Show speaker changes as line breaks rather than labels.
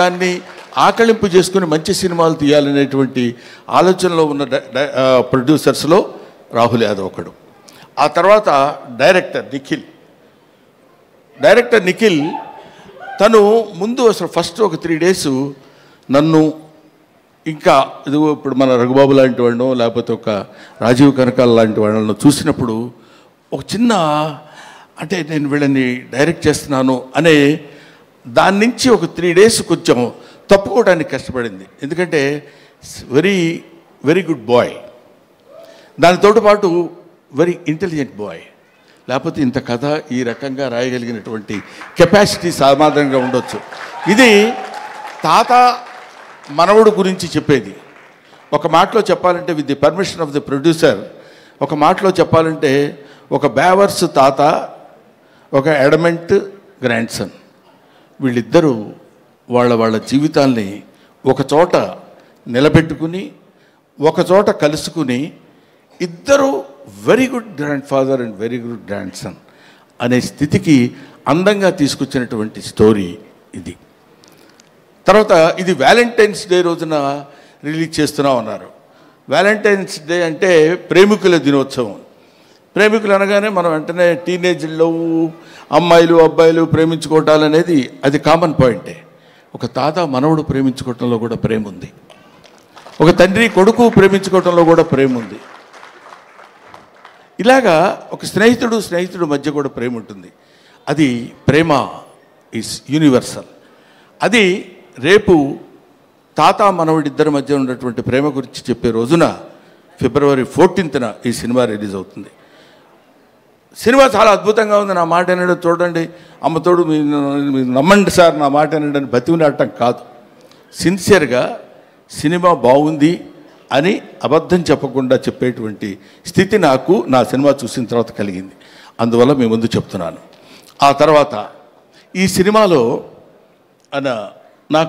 దాన్ని ఆకళింపు చేసుకుని మంచి సినిమాలు తీయాలనేటువంటి ఆలోచనలో ఉన్న ప్రొడ్యూసర్స్లో రాహుల్ యాదవ్ ఒకడు. ఆ తర్వాత డైరెక్టర్ నిఖిల్ తను ముందు అసలు ఫస్ట్ ఒక 3 days నన్ను ఇంకా ఇదిగో ఇప్పుడు మన రఘుబాబు లాంటి వాళ్ళను లేకపోతే ఒక రాజీవ్ కనకాల లాంటి వాళ్ళను చూసినప్పుడు ఒక చిన్న అంటే నేను వీళ్ళని డైరెక్ట్ చేస్తున్నాను అనే దాని నుంచి ఒక 3 days కొంచెం తప్పుకోవడానికి కష్టపడింది. ఎందుకంటే వెరీ వెరీ గుడ్ బాయ్, దానితో పాటు వెరీ ఇంటెలిజెంట్ బాయ్, లేకపోతే ఇంత కథ ఈ రకంగా రాయగలిగినటువంటి కెపాసిటీ సామాన్యంగా ఉండొచ్చు. ఇది తాత మనవడు గురించి చెప్పేది. ఒక మాటలో చెప్పాలంటే with the permission of the producer, ఒక మాటలో చెప్పాలంటే ఒక బేవర్స్ తాత, ఒక అడమెంట్ గ్రాండ్ సన్, వీళ్ళిద్దరూ వాళ్ళ జీవితాల్ని ఒక చోట నిలబెట్టుకుని ఒక చోట కలుసుకుని ఇద్దరు very good grand father and very good grand son అనే స్థితికి అందంగా తీసుకొచ్చినటువంటి స్టోరీ ఇది. తర్వాత ఇది వ్యాలంటైన్స్ డే రోజున రిలీజ్ చేస్తున్నాం అన్నారు. వ్యాలంటైన్స్ డే అంటే ప్రేమికుల దినోత్సవం. ప్రేమికులు అనగానే మనం వెంటనే టీనేజ్లో అమ్మాయిలు అబ్బాయిలు ప్రేమించుకోవటాలు అనేది అది కామన్ పాయింటే. ఒక తాత మనవడు ప్రేమించుకోవటంలో కూడా ప్రేమ ఉంది, ఒక తండ్రి కొడుకు ప్రేమించుకోవటంలో కూడా ప్రేమ ఉంది. ఇలాగా ఒక స్నేహితుడు మధ్య కూడా ప్రేమ ఉంటుంది. అది ప్రేమ ఈజ్ యూనివర్సల్. అది రేపు తాత మనవడిద్దరి మధ్య ఉన్నటువంటి ప్రేమ గురించి చెప్పే రోజున February 14th ఈ సినిమా రిలీజ్ అవుతుంది. సినిమా చాలా అద్భుతంగా ఉంది. నా మాట వినడం చూడండి, అమ్మతోడు మీరు నమ్మండి సార్ నా మాట వినడని బతిమినాడటం కాదు. సిన్సియర్గా సినిమా బాగుంది అని అబద్ధం చెప్పకుండా చెప్పేటువంటి స్థితి నాకు నా సినిమా చూసిన తర్వాత కలిగింది. అందువల్ల మీ ముందు చెప్తున్నాను. ఆ తర్వాత ఈ సినిమాలో నాకు